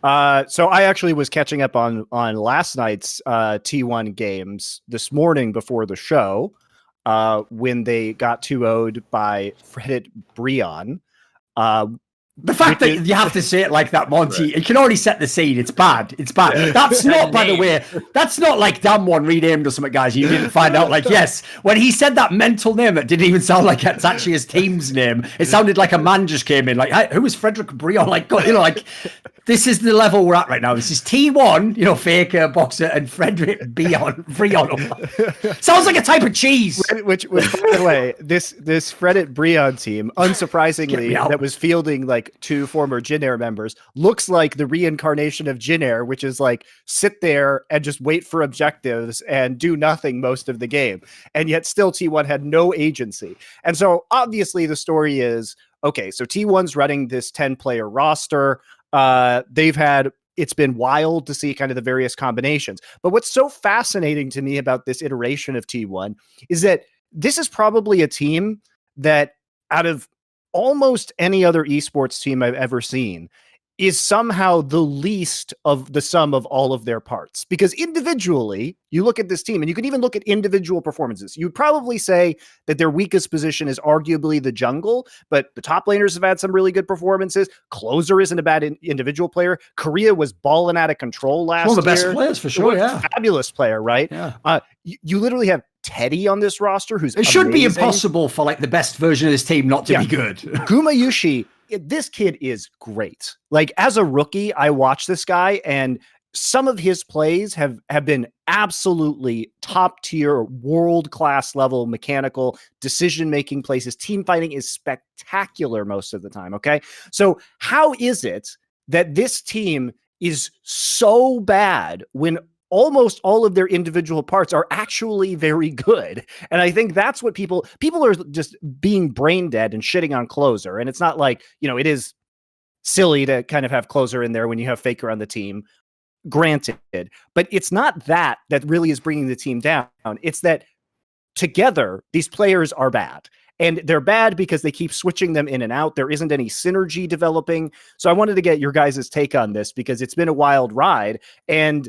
So I actually was catching up on last night's T1 games this morning before the show, when they got 2-0'd by Fredit Brion. The fact that you have to say it like that, Monty, right. You can already set the scene. It's bad. It's bad. Yeah. That's not, by the way, that's not like Damwon renamed or something, guys. You didn't find out. Like, yes, when he said that mental name, it didn't even sound like it's actually his team's name. It sounded like a man just came in. Like, hey, who is Frederick Brion? Like, God, like, this is the level we're at right now. This is T1, Faker, Boxer, and Frederick Brion. Sounds like a type of cheese. Which by the way, this Frederick Brion team, unsurprisingly, that was fielding like 2 former Jin Air members, looks like the reincarnation of Jin Air, which is like sit there and just wait for objectives and do nothing most of the game. And yet still T1 had no agency. And so obviously the story is, okay, so T1's running this 10-player roster. It's been wild to see kind of the various combinations. But what's so fascinating to me about this iteration of T1 is that this is probably a team that out of almost any other esports team I've ever seen is somehow the least of the sum of all of their parts. Because individually, you look at this team, and you can even look at individual performances. You'd probably say that their weakest position is arguably the jungle, but the top laners have had some really good performances. Closer isn't a bad individual player. Korea was balling out of control last year. One of the best players, for sure, yeah. Fabulous player, right? Yeah. You literally have Teddy on this roster, who's It should be impossible for like the best version of this team not to be good. Gumayushi, this kid is great. Like, as a rookie, I watched this guy, and some of his plays have been absolutely top tier, world-class level mechanical decision-making plays. His team fighting is spectacular most of the time, okay? So how is it that this team is so bad when almost all of their individual parts are actually very good? And I think that's what people are just being brain dead and shitting on Closer. And it's not like, it is silly to kind of have Closer in there when you have Faker on the team, granted, but it's not that really is bringing the team down. It's that together, these players are bad. And they're bad because they keep switching them in and out. There isn't any synergy developing. So I wanted to get your guys' take on this because it's been a wild ride. And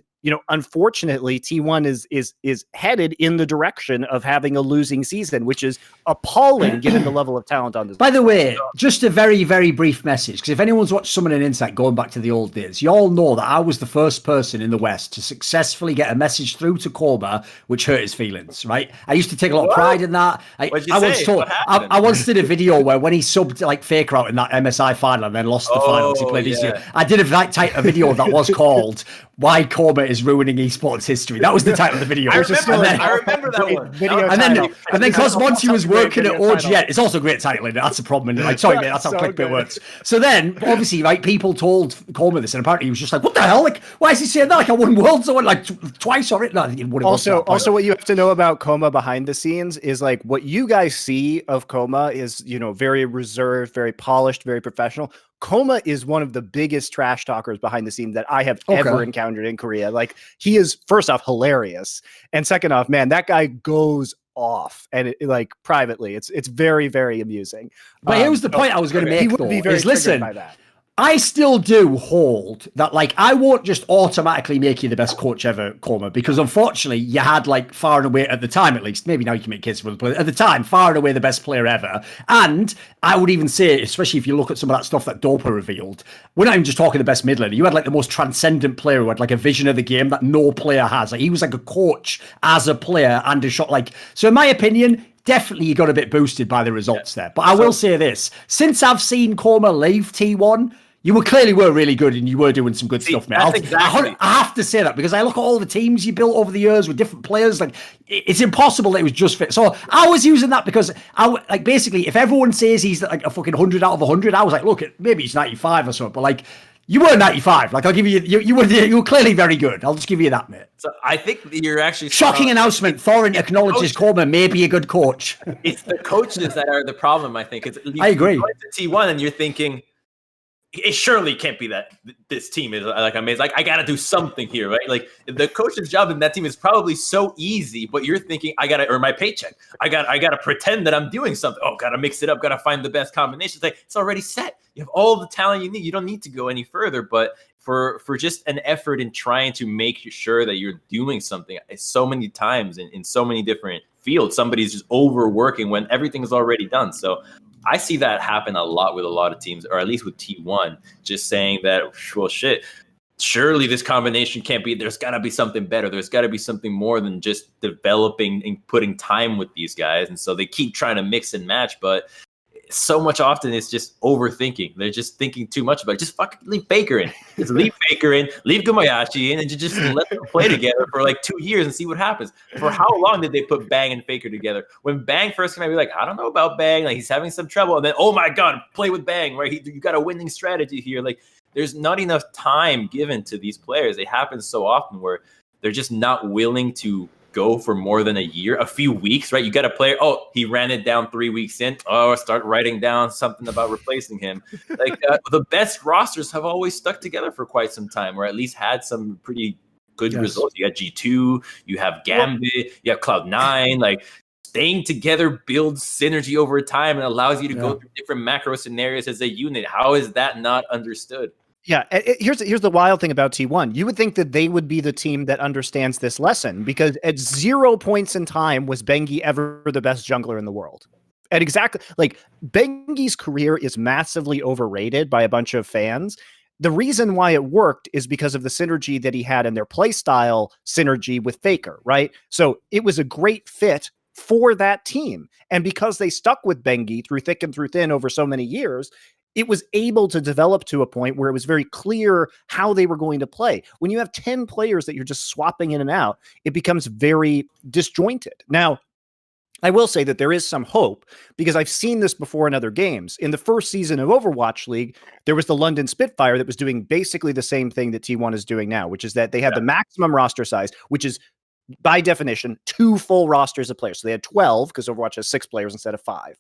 unfortunately, T1 is headed in the direction of having a losing season, which is appalling given the level of talent on this. By the way, just a very, very brief message, because if anyone's watched Summoning Insight going back to the old days, you all know that I was the first person in the West to successfully get a message through to Korma which hurt his feelings, right? I used to take a lot of pride in that. I once did a video where when he subbed like Faker out in that MSI final and then lost the finals, he played I did a video that was called Why Korma is Ruining Esports History. That was the title of the video. I remember that one. And then because Monty was working at OG, it's also a great title, isn't it? That's the problem. Like, sorry, mate, that's how clickbait works. So then, obviously, like, people told Korma this, and apparently he was just like, what the hell? Like, why is he saying that? Like, I won Worlds, I won like twice already. No, I think he won also, what you have to know about Korma behind the scenes is like what you guys see of Korma is, very reserved, very polished, very professional. Korma is one of the biggest trash talkers behind the scenes that I have ever encountered in Korea. Like, he is, first off, hilarious. And second off, man, that guy goes off. And privately, it's very, very amusing. But here's the point I was going to make, he would be very triggered by that. I still do hold that, like, I won't just automatically make you the best coach ever, Korma, because unfortunately you had, like, far and away, at the time at least, maybe now you can make kids for the player, at the time, far and away the best player ever. And I would even say, especially if you look at some of that stuff that Dopa revealed, we're not even just talking the best mid laner. You had, like, the most transcendent player who had, like, a vision of the game that no player has. Like, he was, like, a coach as a player and a shot, like, so in my opinion, definitely you got a bit boosted by the results there. But I will say this, since I've seen Korma leave T1, you clearly were really good and you were doing some good stuff, man. I have to say that because I look at all the teams you built over the years with different players. Like, it's impossible that it was just fit. So I was using that because basically, if everyone says he's like a fucking 100 out of 100, I was like, look, maybe he's 95 or something. But like, you were 95. Like, I'll give you, you were clearly very good. I'll just give you that, mate. So I think you're actually shocking announcement. Thorin acknowledges Korma may be a good coach. It's the coaches that are the problem. I think I agree. You go into T1 and you're thinking, it surely can't be that this team is like amazing. Like, I got to do something here, right? Like, the coach's job in that team is probably so easy, but you're thinking, I got to earn my paycheck. I got to pretend that I'm doing something. Oh, got to mix it up. Got to find the best combinations. Like, it's already set. You have all the talent you need. You don't need to go any further. But for just an effort in trying to make sure that you're doing something. So many times in so many different fields, somebody's just overworking when everything is already done. So I see that happen a lot with a lot of teams, or at least with T1, just saying that, well, shit, surely this combination can't be, there's got to be something better. There's got to be something more than just developing and putting time with these guys. And so they keep trying to mix and match, but so much often it's just overthinking. They're just thinking too much about it. Just fucking leave Faker in. Just leave Faker in, leave Gumayashi in, and just let them play together for like 2 years and see what happens. For how long did they put Bang and Faker together? When Bang first came out, be like, I don't know about Bang. Like, he's having some trouble. And then, oh my God, play with Bang, right? You got a winning strategy here. Like, there's not enough time given to these players. It happens so often where they're just not willing to go for more than a year, a few weeks, right? You got a player, oh, he ran it down 3 weeks in. Oh, start writing down something about replacing him. Like the best rosters have always stuck together for quite some time, or at least had some pretty good results. You got G2, you have Gambit, you have Cloud9. Like, staying together builds synergy over time and allows you to go through different macro scenarios as a unit. How is that not understood? Yeah, here's the wild thing about T1. You would think that they would be the team that understands this lesson, because at 0 points in time was Bengi ever the best jungler in the world. And exactly, like, Bengi's career is massively overrated by a bunch of fans. The reason why it worked is because of the synergy that he had in their playstyle synergy with Faker, right? So it was a great fit for that team. And because they stuck with Bengi through thick and through thin over so many years, it was able to develop to a point where it was very clear how they were going to play. When you have 10 players that you're just swapping in and out, it becomes very disjointed. Now, I will say that there is some hope, because I've seen this before in other games. In the first season of Overwatch League, there was the London Spitfire that was doing basically the same thing that T1 is doing now, which is that they have the maximum roster size, which is by definition 2 full rosters of players. So they had 12, because Overwatch has 6 players instead of 5.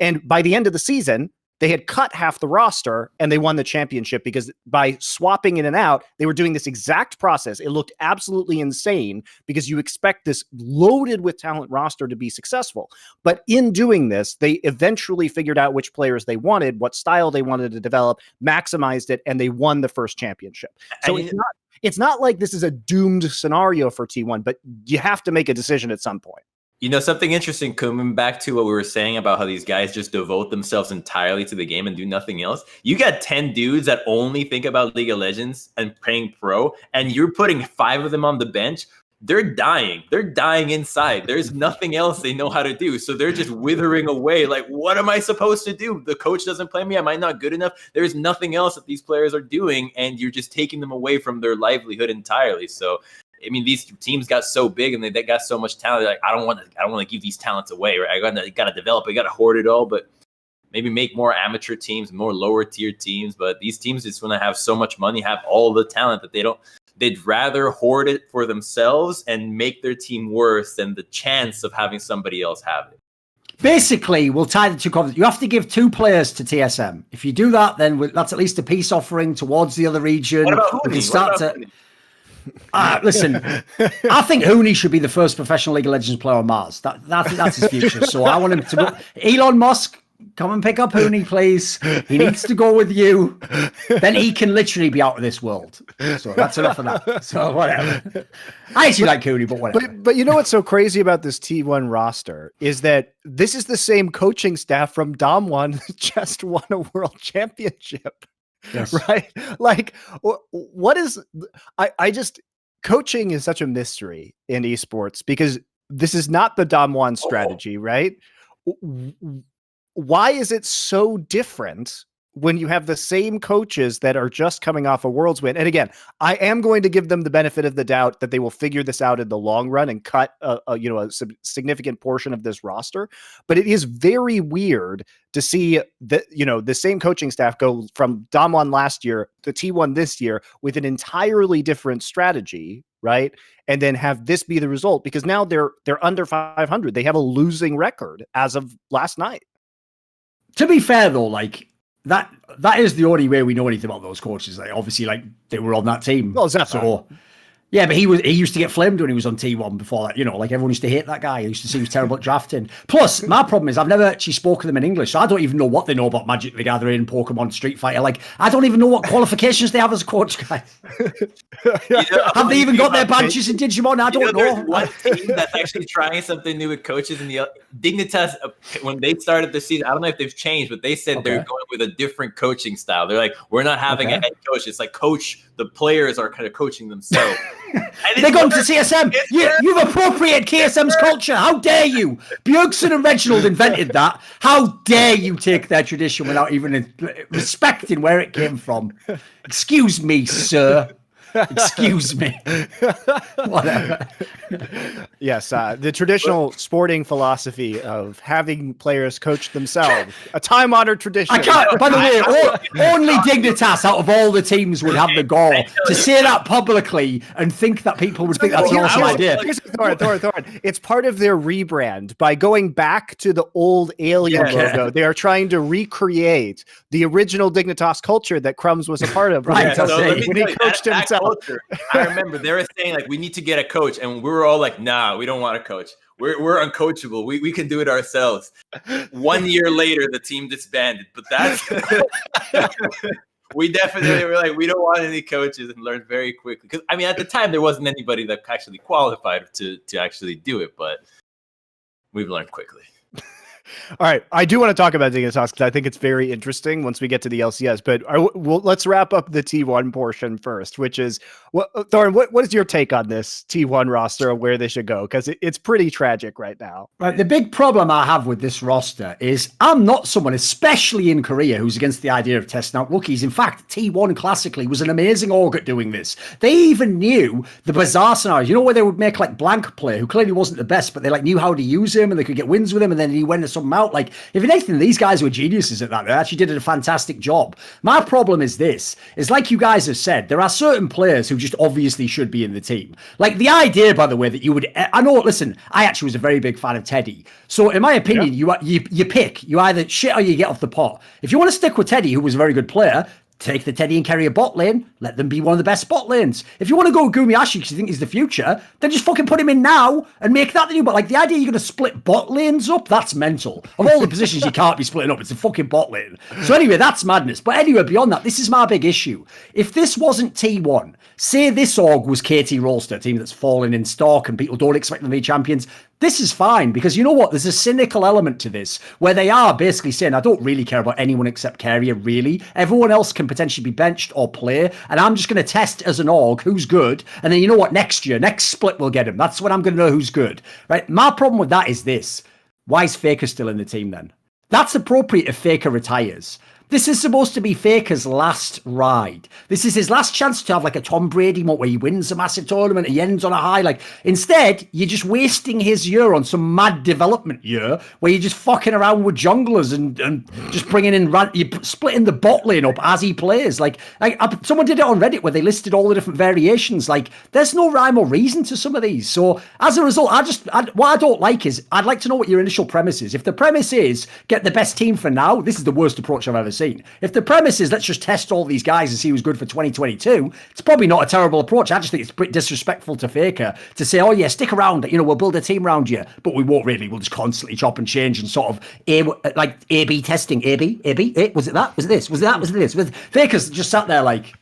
And by the end of the season, they had cut half the roster and they won the championship, because by swapping in and out, they were doing this exact process. It looked absolutely insane, because you expect this loaded with talent roster to be successful. But in doing this, they eventually figured out which players they wanted, what style they wanted to develop, maximized it, and they won the first championship. So it's not like this is a doomed scenario for T1, but you have to make a decision at some point. You know, something interesting, coming back to what we were saying about how these guys just devote themselves entirely to the game and do nothing else. You got 10 dudes that only think about League of Legends and playing pro, and you're putting 5 of them on the bench. They're dying. They're dying inside. There's nothing else they know how to do. So they're just withering away. Like, what am I supposed to do? The coach doesn't play me. Am I not good enough? There's nothing else that these players are doing, and you're just taking them away from their livelihood entirely. So, I mean, these teams got so big and they got so much talent. Like, I don't want to give these talents away. Right? I got to develop. I got to hoard it all. But maybe make more amateur teams, more lower tier teams. But these teams just want to have so much money, have all the talent that they don't. They'd rather hoard it for themselves and make their team worse than the chance of having somebody else have it. Basically, we'll tie the two comments. You have to give 2 players to TSM. If you do that, then that's at least a peace offering towards the other region. What about Huni? Listen, I think Huni should be the first professional League of Legends player on Mars. That's his future. So I want him to go. Elon Musk, come and pick up Huni, please. He needs to go with you. Then he can literally be out of this world. So that's enough of that. So whatever. I actually like Huni, but whatever. But you know what's so crazy about this T1 roster is that this is the same coaching staff from Dom1 that just won a world championship. Yes. Right? Like, what is, I just, coaching is such a mystery in esports, because this is not the Dom1 strategy, right? Why is it so different when you have the same coaches that are just coming off a Worlds win? And again, I am going to give them the benefit of the doubt that they will figure this out in the long run and cut a significant portion of this roster. But it is very weird to see that, the same coaching staff go from Dom1 last year to T1 this year with an entirely different strategy, right? And then have this be the result, because now they're under 500. They have a losing record as of last night. To be fair, though, like that is the only way we know anything about those coaches. Like, obviously, like, they were on that team. Well, exactly. So Yeah, but he used to get flamed when he was on T1 before that. You know, like everyone used to hate that guy. He used to say he was terrible at drafting. Plus, my problem is I've never actually spoken to them in English, so I don't even know what they know about Magic the Gathering, Pokemon, Street Fighter. Like, I don't even know what qualifications they have as a coach, guys. Have they even got their badges in Digimon? I don't know. There's one team that's actually trying something new with coaches in the Dignitas. When they started the season, I don't know if they've changed, but they said they're going with a different coaching style. They're like, we're not having a head coach. It's like coach. The players are kind of coaching themselves. They're going to CSM. You've appropriated KSM's culture. How dare you? Bjergsen and Reginald invented that. How dare you take their tradition without even respecting where it came from? Excuse me, sir. Excuse me. Whatever. Yes, the traditional sporting philosophy of having players coach themselves, a time-honored tradition. I can't. By the way, only Dignitas out of all the teams would have the gall to say that publicly and think that people would think that's an awesome idea. Thorin. It's part of their rebrand. By going back to the old Alien logo, they are trying to recreate the original Dignitas culture that Crumbs was a part of. Right. When he coached himself. I remember they were saying like we need to get a coach, and we were all like, "Nah, we don't want a coach. We're uncoachable. We can do it ourselves." 1 year later, the team disbanded. But that's we definitely were like, we don't want any coaches, and learned very quickly. Because I mean, at the time, there wasn't anybody that actually qualified to actually do it, but we've learned quickly. All right, I do want to talk about Dignitas because I think it's very interesting once we get to the LCS. But let's wrap up the T1 portion first, which is Thorin. What is your take on this T1 roster and where they should go? Because it's pretty tragic right now. Right, the big problem I have with this roster is I'm not someone, especially in Korea, who's against the idea of testing out rookies. In fact, T1 classically was an amazing org at doing this. They even knew the bizarre scenarios. You know where they would make like Blank play, who clearly wasn't the best, but they like knew how to use him and they could get wins with him, and then he went to something out. Like, if anything, these guys were geniuses at that. They actually did a fantastic job. My problem is this, is like you guys have said, there are certain players who just obviously should be in the team. Like the idea, by the way, that you would, I know, listen, I actually was a very big fan of Teddy. So in my opinion, you pick, you either shit or you get off the pot. If you want to stick with Teddy, who was a very good player, take the Teddy and carry a bot lane. Let them be one of the best bot lanes. If you want to go with Gumiashi because you think he's the future, then just fucking put him in now and make that the new bot. Like the idea you're going to split bot lanes up, that's mental. Of all the positions you can't be splitting up, it's a fucking bot lane. So anyway, that's madness. But anyway, beyond that, this is my big issue. If this wasn't T1, say this org was KT Rolster, a team that's fallen in stock and people don't expect them to be champions, this is fine, because you know what? There's a cynical element to this where they are basically saying, I don't really care about anyone except Carrier, really. Everyone else can potentially be benched or play, and I'm just going to test as an org who's good, and then you know what? Next year, next split will get him. That's when I'm going to know who's good, right? My problem with that is this. Why is Faker still in the team then? That's appropriate if Faker retires. This is supposed to be Faker's last ride. This is his last chance to have like a Tom Brady moment where he wins a massive tournament, he ends on a high. Like, instead, you're just wasting his year on some mad development year where you're just fucking around with junglers and just bringing in, you're splitting the bot lane up as he plays. Like someone did it on Reddit where they listed all the different variations. Like, there's no rhyme or reason to some of these. So as a result, what I don't like is, I'd like to know what your initial premise is. If the premise is get the best team for now, this is the worst approach I've ever seen. If the premise is let's just test all these guys and see who's good for 2022, it's probably not a terrible approach. I just think it's pretty disrespectful to Faker to say, oh yeah, stick around, we'll build a team around you, but we won't really. We'll just constantly chop and change and sort of A/B testing. A/B, was it that? Was it this? Was it that? Was it this? Faker's just sat there like,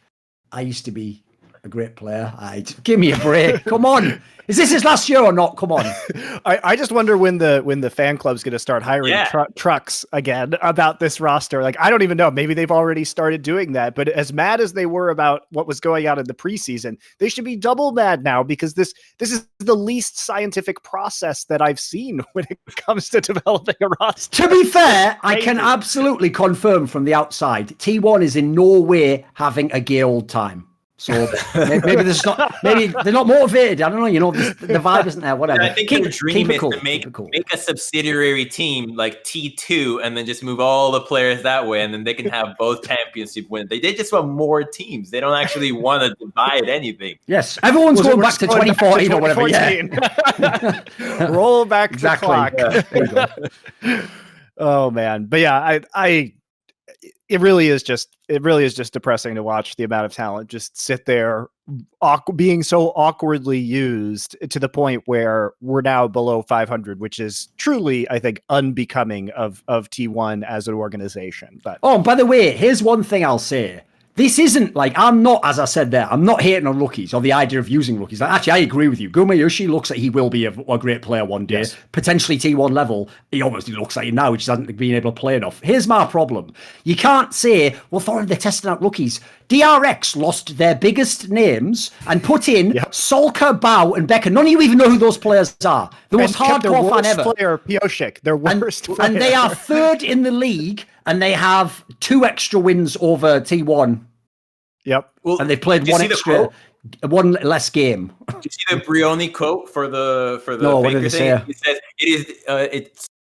I used to be a great player. Give me a break. Come on. Is this his last year or not? Come on. I just wonder when the fan club's going to start hiring trucks again about this roster. Like, I don't even know. Maybe they've already started doing that. But as mad as they were about what was going on in the preseason, they should be double mad now, because this is the least scientific process that I've seen when it comes to developing a roster. To be fair, I can absolutely confirm from the outside, T1 is in no way having a gay old time. So maybe there's not. Maybe they're not motivated. I don't know. The vibe isn't there. Whatever. I think their dream is to make a subsidiary team like T2, and then just move all the players that way, and then they can have both championship wins. They just want more teams. They don't actually want to divide anything. Yes, everyone's going back to 2014 or whatever. Yeah. Roll back exactly. the clock. Yeah, there you go. Oh man, but yeah, it really is just depressing to watch the amount of talent just sit there being so awkwardly used to the point where we're now below 500, which is truly, I think, unbecoming of T1 as an organization. But oh, by the way, here's one thing I'll say. This isn't like, I'm not, as I said there, I'm not hating on rookies or the idea of using rookies. Like, actually, I agree with you. Gumayushi looks like he will be a great player one day, yes. Potentially T1 level. He almost looks like it now, which hasn't been able to play enough. Here's my problem. You can't say, well, Thorin, they're testing out rookies. DRX lost their biggest names and put in Solka, Bao, and Becker. None of you even know who those players are. The most hardcore fan ever. Player, Pioshik, their worst player. And they are third in the league, and they have 2 extra wins over T1. Yep. Well, and they've played one less game. Did you see the Brioni quote for the no, Faker thing? He says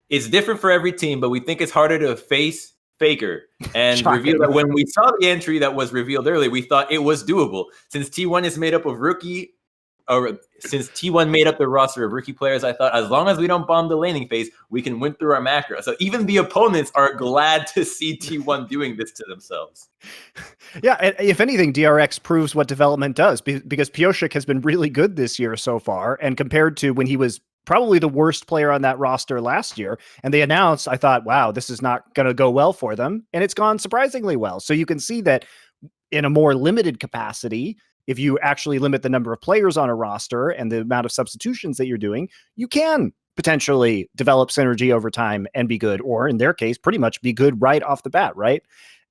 it's different for every team, but we think it's harder to face Faker and reveal that when we saw the entry that was revealed earlier, we thought it was doable. Since T1 is made up of since T1 made up the roster of rookie players, I thought as long as we don't bomb the laning phase, we can win through our macro. So even the opponents are glad to see T1 doing this to themselves. Yeah, and if anything, DRX proves what development does, because Pioshik has been really good this year so far, and compared to when he was probably the worst player on that roster last year, and they announced, I thought, wow, this is not going to go well for them, and it's gone surprisingly well. So you can see that in a more limited capacity, if you actually limit the number of players on a roster and the amount of substitutions that you're doing, you can potentially develop synergy over time and be good, or in their case, pretty much be good right off the bat, right?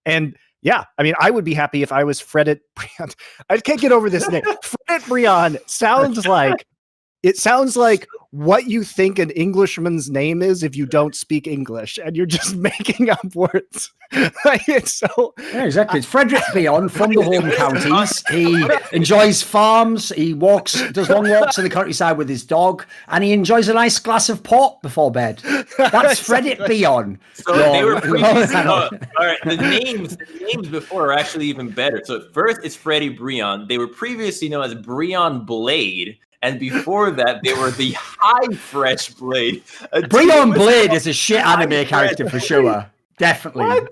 And yeah, I mean, I would be happy if I was Fredit Brion. I can't get over this name. Fredit Brion sounds like what you think an Englishman's name is if you don't speak English, and you're just making up words. It's so yeah, exactly. It's Frederick Bion from the home counties. He enjoys farms. He does long walks in the countryside with his dog, and he enjoys a nice glass of port before bed. That's Frederick Bion. So they were previously, all right. The names before are actually even better. So at first it's Freddy Brion. They were previously known as Brion Blade. And before that, they were the High Fresh Blade. Brion Blade is a shit anime character for sure. Definitely. What?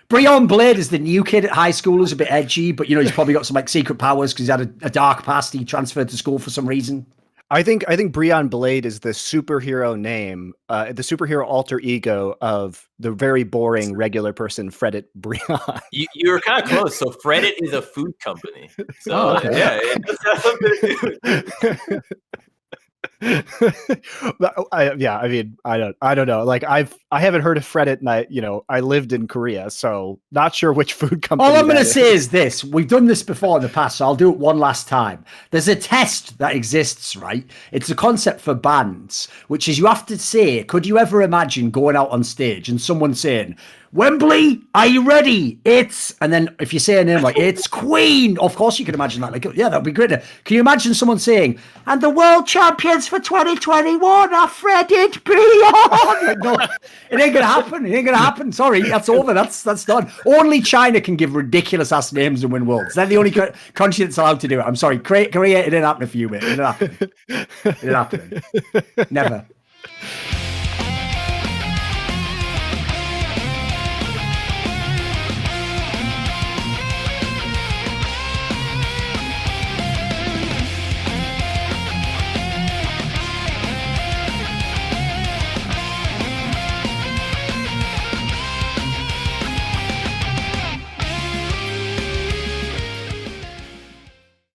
Brion Blade is the new kid at high school who's a bit edgy, but he's probably got some like secret powers because he's had a dark past. He transferred to school for some reason. I think Brion Blade is the superhero name, the superhero alter ego of the very boring regular person, Fredit Brion. You were kind of close. So Fredit is a food company. So yeah, it does have something to do with I mean, I don't know. Like I haven't heard of Fredit, and I lived in Korea, so not sure which food company. All I'm going to say is this: we've done this before in the past, so I'll do it one last time. There's a test that exists, right? It's a concept for bands, which is you have to say, could you ever imagine going out on stage and someone saying, "Wembley, are you ready? And then if you say a name like it's Queen, of course you can imagine that. Like, yeah, that'd be great. Can you imagine someone saying, "And the world champions for 2021 are Fredit Brion"? Like, no, it ain't gonna happen. It ain't gonna happen. Sorry, that's over. That's done. Only China can give ridiculous ass names and win worlds. They're the only country that's allowed to do it. I'm sorry, Korea, it didn't happen for you, mate. It didn't happen. It didn't happen. Never.